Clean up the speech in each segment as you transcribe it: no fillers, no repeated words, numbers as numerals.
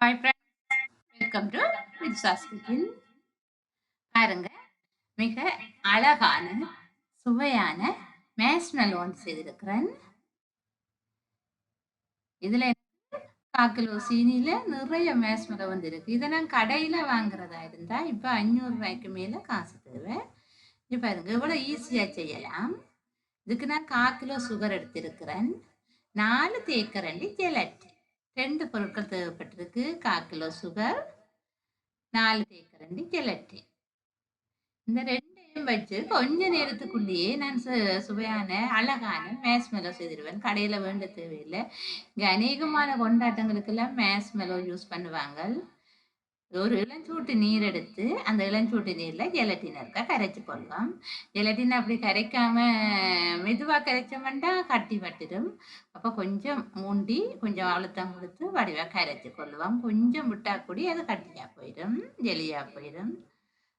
Hi friends, welcome to Vidsa's Kitchen. பாருங்க மிக அழகான சுவையான மேஷ்மெலோ செய்திருக்கிறேன். இதுல 1/4 கிலோ சீனியில நிறைய மேஷ்மெலோ இருக்கு. இதை நான் கடையில வாங்குறதா இருந்தா இப்ப 500 ரூபாய்க்கு மேல காசு தேவை. இது பாருங்க இவ்வளவு ஈஸியா செய்யலாம். இதுக்கு நான் 1/4 கிலோ சுகர் எடுத்திருக்கிறேன். 4 தேக்கரண்டி ஜெலட்டின். 2 பொருட்கள் தேவைப்பட்டிருக்கு. 1/4 கிலோ சுகர், 4 தேக்கரண்டி ஜெலட்டின். இந்த ரெண்டையும் வச்சு கொஞ்ச நேரத்துக்குள்ளேயே நான் சுவையான அழகான மேஷ்மெலோ செய்திருவேன். கடையில வேண்ட தேவையில்லை. இங்க அநேகமான கொண்டாட்டங்களுக்கெல்லாம் மேஷ்மெலோ யூஸ் பண்ணுவாங்க. ஒரு இளஞ்சூட்டு நீர் எடுத்து அந்த இளஞ்சூட்டு நீர்ல ஜெலட்டின் இருக்கா கரைச்சு கொள்ளலாம். ஜெலட்டின் அப்படி கரைக்காம மெதுவா கரைச்சோம்னா கட்டி வட்டிடும். அப்ப கொஞ்சம் மூண்டி கொஞ்சம் அழுத்தம் கொடுத்து வடிவா கரைச்சு கொள்ளுவோம். கொஞ்சம் விட்டா கூடி அது கட்டியா போயிடும், ஜெலியா போயிடும்.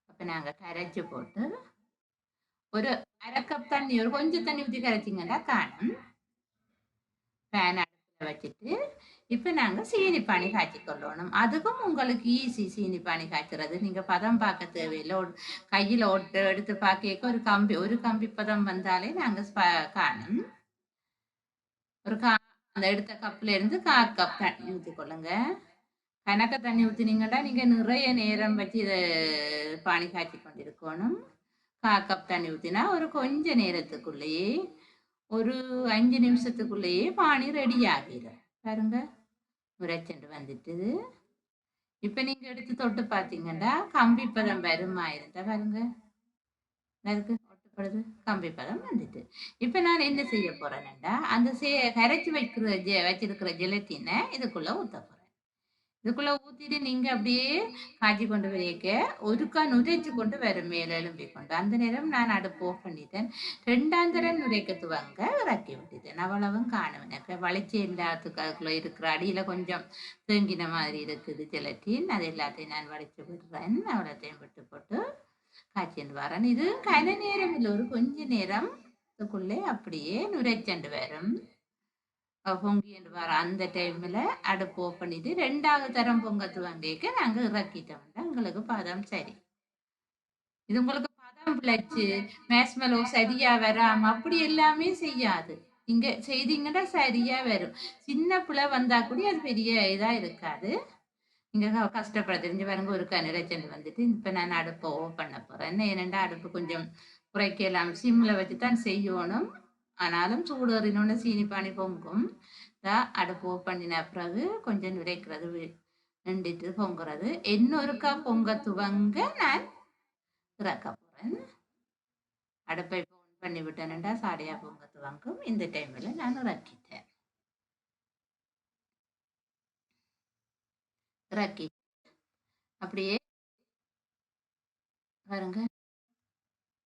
அப்ப நாங்க கரைச்சு போட்டு ஒரு 1/2 கப் தண்ணி, ஒரு கொஞ்சம் தண்ணி ஊற்றி கரைச்சிங்கன்னா காணும். பேன் அடுப்புல வச்சுட்டு இப்ப நாங்க சீனி பானி காய்ச்சி கொள்ளணும். அதுக்கும் உங்களுக்கு ஈஸி சீனி பானி காய்ச்சறது. நீங்க பதம் பார்க்க தேவையில்லை. கையில எடுத்து பார்க்க ஒரு கம்பி பதம் வந்தாலே நாங்க காணும். அந்த எடுத்த கப்ல இருந்து 1/4 கப் தண்ணி ஊற்றி கொள்ளுங்க. கணக்க தண்ணி ஊற்றினீங்கன்னா நீங்க நிறைய நேரம் வச்சு இதை பானி காய்ச்சி கொண்டிருக்கணும். 1/4 கப் தண்ணி ஊற்றினா ஒரு கொஞ்ச நேரத்துக்குள்ளேயே ஒரு 5 நிமிஷத்துக்குள்ளேயே பானி ரெடி ஆகிடும். பாருங்க உரைச்சண்டு வந்துட்டு. இப்ப நீங்க எடுத்து தொட்டு பாத்தீங்கன்னா கம்பி பதம் வருமா இருந்தா பாருங்க ஒட்டுப்படுது, கம்பி பதம் வந்துட்டு. இப்ப நான் என்ன செய்ய போறேன்னா அந்த கரைச்சி வச்சிருக்கிற ஜெலட்டினை இதுக்குள்ள ஊத்த போறேன். இதுக்குள்ள ஊத்திட்டு நீங்க அப்படியே காய்ச்சி கொண்டு வரைக்க ஒருக்கா நுரைச்சு கொண்டு வரும் மேல எழும்பி கொண்டு. அந்த நேரம் நான் அடுப்பு ஆஃப் பண்ணிட்டேன். 2ஆம் தரம் நுரைக்க துவங்க இறக்கி விட்டுட்டேன். அவ்வளவும் காணும். எனக்கு வளைச்சி எல்லாத்துக்கு அதுக்குள்ள இருக்கிற அடியில கொஞ்சம் தேங்கின மாதிரி இருக்குது ஜெலட்டின். அது எல்லாத்தையும் நான் வளைச்சு விடுறேன். அவ்வளோத்தையும் விட்டு போட்டு காய்ச்சிட்டு வரேன். இது கன நேரம் இல்லை, ஒரு கொஞ்ச நேரம் இதுக்குள்ளே அப்படியே நுரைச்சண்டு வரும். பொங்கிட்டு வர அந்த டைம்ல அடுப்பு ஆஃப் பண்ணிட்டு 2ஆவது தரம் பொங்க துவங்கிக்க நாங்க இறக்கிட்டோம்னா உங்களுக்கு பதம் சரி. இது உங்களுக்கு பதம் பிழைச்சு மேஷ்மெலோ சரியா வராம அப்படி எல்லாமே செய்யாது. இங்க செய்தீங்கன்னா சரியா வரும். சின்ன பிள்ளை வந்தா கூட அது பெரிய இதா இருக்காது. நீங்க கஷ்டப்பட தெரிஞ்சு பாருங்க. ஒரு கனிரச்சண்டு வந்துட்டு இப்ப நான் அடுப்பை ஆஃப் பண்ண போறேன். ஏனெண்டா அடுப்பு கொஞ்சம் குறைக்கலாம், சிம்ல வச்சுதான் செய்யணும். ஆனாலும் சூடேறினோட சீனி பானி பொங்கும். அடுப்பு ஆஃப் பண்ணின பிறகு கொஞ்சம் நுரைக்கிறது நின்றுட்டு பொங்குறது. இன்னொருக்கா பொங்க துவங்க நான் இறக்க போறேன். அடுப்பை ஆன் பண்ணி விட்டேன்டா சாடையா பொங்க துவங்கும். இந்த டைம்ல நான் இறக்கிட்டேன். இறக்கி அப்படியே பாருங்க.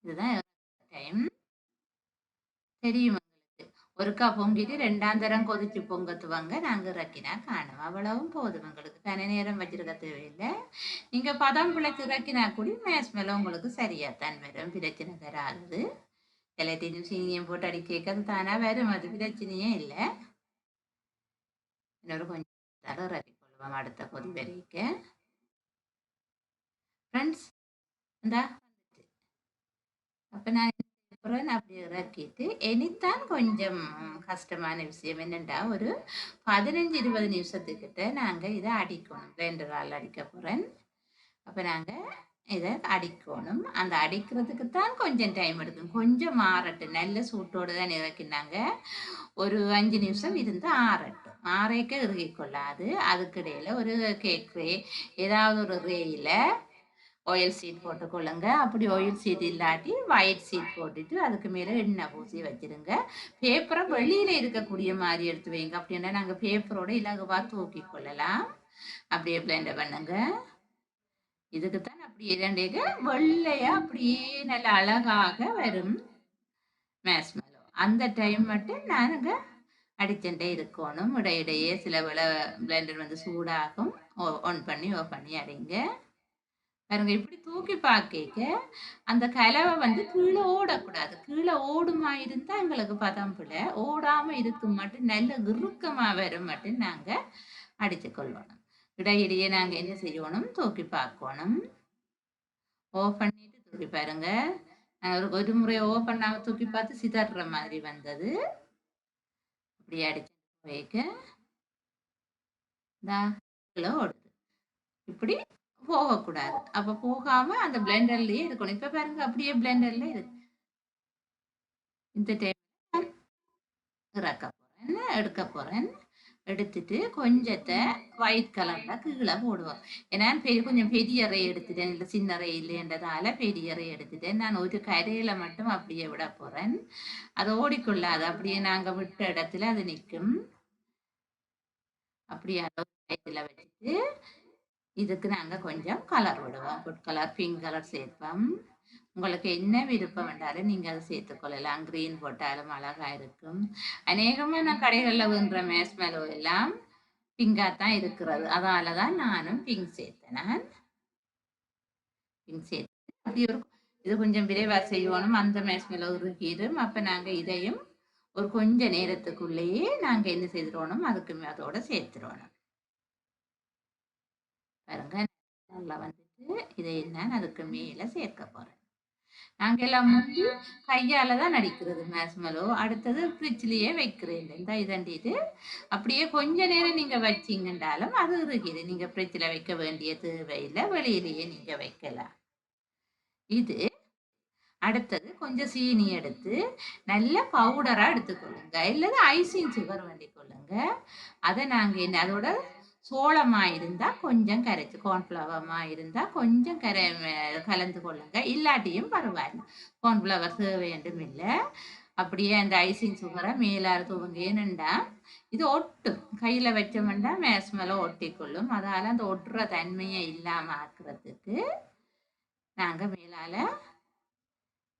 இதுதான் டைம். தெரியும் உங்களுக்கு. ஒருக்கா பொங்கிட்டு 2ஆம் தரம் கொதிச்சு பொங்க துவங்க நாங்க இறக்கினா காணும். அவ்வளவும் போதும். உங்களுக்கு கன நேரம் வச்சிருக்க தேவையில்லை. நீங்க பதம் பிழைச்சு இறக்கினா கூட மேஷ்மெலோ உங்களுக்கு சரியாத்தான் வரும், பிரச்சனை தராது. எல்லாத்தையும் சீனியும் போட்டு அடி கேட்கறது தானா வரும், அது பிரச்சனையே இல்லை. இன்னொரு கொஞ்சம் தரம் இறக்கி கொள்வோம் அடுத்த கொதி வரைக்க. ஃப்ரெண்ட்ஸ் இந்தா வந்துட்டு. அப்ப நான் அப்படி இறக்கிட்டு இனித்தான் கொஞ்சம் கஷ்டமான விஷயம் என்னண்டா ஒரு 15-20 நிமிஷத்துக்கிட்ட நாங்க இதை அடிக்கணும். பிளெண்டரால் அடிக்க போறேன். அப்ப நாங்க இதை அடிக்கணும். அந்த அடிக்கிறதுக்கு தான் கொஞ்சம் டைம் எடுக்கும். கொஞ்சம் ஆறட்டும். நல்ல சூட்டோடு தான் இறக்கினாங்க. ஒரு 5 நிமிஷம் இருந்து ஆறட்டும். ஆறேக்க இறுகி கொள்ளாது. அதுக்கிடையில ஒரு கேக் ரே, ஏதாவது ஒரு ரேயில ஆயில் சீட் போட்டுக்கொள்ளுங்க. அப்படி ஆயில் சீட் இல்லாட்டி ஒயிட் சீட் போட்டுட்டு அதுக்கு மேலே எண்ணெய் பூசி வச்சிருங்க. பேப்பரை வெளியில இருக்கக்கூடிய மாதிரி எடுத்து வைங்க. அப்படின்னா நாங்கள் பேப்பரோட இலகுவா தூக்கி கொள்ளலாம். அப்படியே பிளெண்ட் பண்ணுங்க. இதுக்குத்தான் அப்படி இரண்டேக வெள்ளையா அப்படியே நல்ல அழகாக வரும் மேஷ்மெலோ. அந்த டைம் மட்டும் நானுங்க அடிச்சுட்டே இருக்கணும். இடையிடையே சில பிளெண்டர் வந்து சூடாகும். ஆன் பண்ணி ஆஃப் பண்ணி அடிங்க. பாருங்க இப்படி தூக்கி பார்க்க அந்த கலவை வந்து கீழே ஓடக்கூடாது. கீழே ஓடுமா இருந்தா எங்களுக்கு பதம் பிள்ளை. ஓடாம இருக்கும் மட்டும் நல்ல இறுக்கமா வரும் மட்டும் நாங்க அடிச்சு கொள்ளணும். இடையிடையே நாங்க என்ன செய்யணும், தூக்கி பார்க்கணும். ஓஃப் பண்ணிட்டு தூக்கி பாருங்க. ஒரு முறை ஓஃப் பண்ணாம தூக்கி பார்த்து சிதற மாதிரி வந்தது. இப்படி அடிச்சு வைக்க ஓடுது. இப்படி போகக்கூடாது. அப்ப போகாம அந்த பிளெண்டர்லயே இருக்கணும். இப்ப பாருங்க அப்படியே பிளெண்டர்ல இருக்கு. இந்த டைம் இறக்க போறேன், எடுக்க போறேன். எடுத்துட்டு கொஞ்சத்தை ஒயிட் கலர்ல கீழே போடுவோம். ஏன்னா கொஞ்சம் பெரிய அறை எடுத்துட்டேன், இல்லை சின்ன அறை இல்லைன்றதால பெரிய அறை எடுத்துட்டேன். நான் ஒரு கரையில மட்டும் அப்படியே விட போறேன். அது ஓடிக்கொள்ளாது, அப்படியே நாங்க விட்ட இடத்துல அது நிற்கும். அப்படியே இதுல வச்சுட்டு இதுக்கு நாங்க கொஞ்சம் கலர் விடுவோம். ஃபுட் கலர், பிங்க் கலர் சேர்ப்போம். உங்களுக்கு என்ன விருப்பம் என்றாலும் நீங்க அதை சேர்த்துக்கொள்ளலாம். கிரீன் போட்டாலும் அழகா இருக்கும். அநேகமா நான் கடைகளில் வேண்டுற மேஸ்மெலோ எல்லாம் பிங்கா தான் இருக்கிறது. அதனாலதான் நானும் பிங்க் சேர்த்தேன். நான் பிங்க் சேர்த்து அப்படி ஒரு இது கொஞ்சம் விரைவா செய்யணும். அந்த மேஸ்மெலோ உருகிடும். அப்ப நாங்க இதையும் ஒரு கொஞ்ச நேரத்துக்குள்ளேயே நாங்க என்ன செய்திருவோம், அதுக்கு அதோட சேர்த்துருவோம். பாருங்க, நல்லா வந்துட்டு இதை நான் அதுக்கு மேல சேர்க்க போறேன். நாங்க எல்லாம் முந்தி கையால தான் நடிக்கிறது மேஸ்மெலோ. அடுத்தது ஃப்ரிட்ஜ்லயே வைக்கிறேன். இந்த இதண்டிட்டு அப்படியே கொஞ்ச நேரம் நீங்க வச்சீங்கன்றாலும் அது இருக்குது. நீங்க ஃப்ரிட்ஜ்ல வைக்க வேண்டிய தேவையில்லை, வெளியிலேயே நீங்க வைக்கலாம். இது அடுத்தது கொஞ்சம் சீனி எடுத்து நல்ல பவுடரா எடுத்துக்கொள்ளுங்க, இல்லது ஐசிங் சுகர் வேண்டி கொள்ளுங்க. அதை நாங்க என்ன அதோட சோளமா இருந்தா கொஞ்சம் கரைச்சு, கார்ன்ஃபிளவர்மா இருந்தா கொஞ்சம் கலந்து கொள்ளுங்க. இல்லாட்டியும் பரவாயில்ல, கார்ன்ஃபிளவர் வேண்டும் இல்லை. அப்படியே அந்த ஐசிங் சுகரை மேலாறு துவங்கேனுண்டா இது ஒட்டும். கையில வச்சோம்னா மேஸ்மெலோ ஒட்டிக்கொள்ளும். அதால அந்த ஒட்டுற தன்மையை இல்லாம ஆக்குறதுக்கு நாங்க மேலால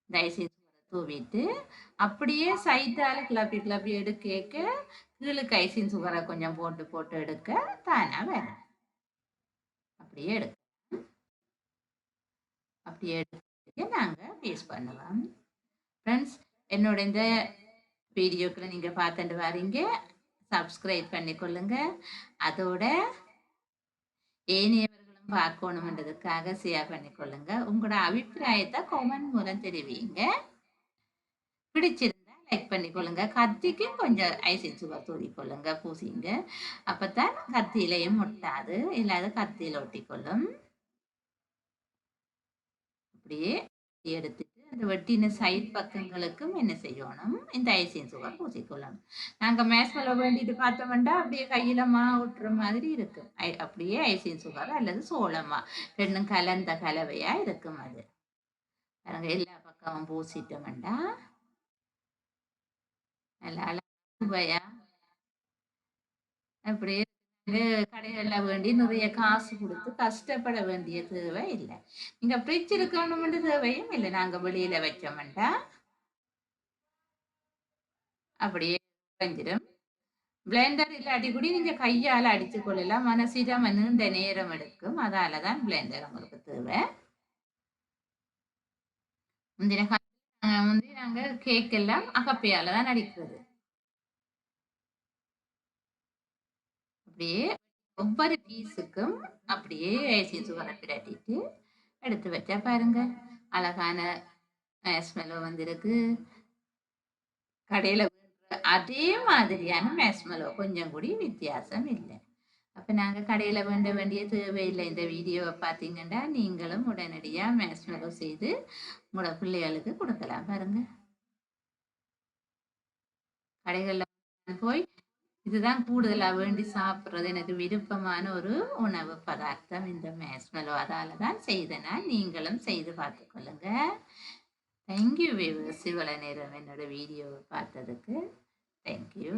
இந்த ஐசிங் சுகரை தூவிட்டு அப்படியே சைட்டால கிளப்பி கிளப்பி எடுக்க கீழுக்கு ஐசிங் சுகரை கொஞ்சம் போட்டு போட்டு எடுக்க தானா வேணும். அப்படியே எடுக்க அப்படியே எடுத்து நாங்க பேஸ்ட் பண்ணுவோம். ஃப்ரெண்ட்ஸ், என்னோட இந்த வீடியோக்களை நீங்க பார்த்துட்டு வரீங்க, சப்ஸ்கிரைப் பண்ணிக்கொள்ளுங்க. அதோட ஏனையவர்களும் பார்க்கணுன்றதுக்காக ஷேர் பண்ணிக்கொள்ளுங்க. உங்களோட அபிப்பிராயத்தை கமெண்ட் மூலம் தெரிவிங்க. பிடிச்சிருந்தா லைக் பண்ணிக்கொள்ளுங்க. கத்திக்கு கொஞ்சம் ஐசிங் சுகர் தூவிக்கொள்ளுங்க, பூசிங்க. அப்பதான் கத்தியிலையும் ஒட்டாது, இல்லாத கத்தியில ஒட்டிக்கொள்ளும். அப்படியே எடுத்துட்டு அந்த வெட்டின சைட் பக்கங்களுக்கும் என்ன செய்யணும், இந்த ஐசிங் சுகர் பூசிக்கொள்ளணும். நாங்க மேஸ்மெலோ வேண்டிட்டு பார்த்தோம்னா அப்படியே கையில ஒட்டுற மாதிரி இருக்கு. அப்படியே ஐசிங் சுகர் அல்லது சோளமா ரெண்டும் கலந்த கலவையா இருக்கும். அது நாங்க எல்லா பக்கமும் பூசிட்டோம்டா நல்லா அழகா அப்படியே கடைகள்ல வேண்டி நிறைய காசு கொடுத்து கஷ்டப்பட வேண்டிய தேவை இல்லை. நீங்க ஃப்ரிட்ஜ் இருக்கணும்னு தேவையும் இல்லை. நாங்க வெளியில வச்சோம்டா அப்படியே கொஞ்சிடும். பிளெண்டர் இல்லாட்டி கூட நீங்க கையால அடிச்சு கொள்ளலாம். மனசிடம் நீண்ட நேரம் எடுக்கும். அதாலதான் பிளெண்டர் உங்களுக்கு தேவை. முந்தின நாங்க கேக் எல்லாம் அகப்பையால தான் அடிக்கிறது. அப்படியே ஒவ்வொரு பீஸுக்கும் அப்படியே ஐசிங் சுகரை பிரட்டிட்டு எடுத்து வச்சா பாருங்க, அழகான மேஸ்மெலோ வந்திருக்கு. கடையில அதே மாதிரியான மேஸ்மெலோ, கொஞ்சம் கூட வித்தியாசம் இல்லை. அப்ப நாங்க கடையில வேண்ட வேண்டிய தேவையில்லை. இந்த வீடியோவை பார்த்தீங்கன்னா நீங்களும் உடனடியா மேஸ்மெலோ செய்து உங்களோட பிள்ளைகளுக்கு கொடுக்கலாம். பாருங்க, கடைகள்ல போய் இதுதான் கூடுதலா வேண்டி சாப்பிடுறது எனக்கு விருப்பமான ஒரு உணவு பதார்த்தம் இந்த மேஸ்மெலோ. அதாலதான் செய்தனா, நீங்களும் செய்து பார்த்துக்கொள்ளுங்க. தேங்க்யூ வியூவர்ஸ், இவ்வளவு நேரம் என்னோட வீடியோவை பார்த்ததுக்கு தேங்க்யூ.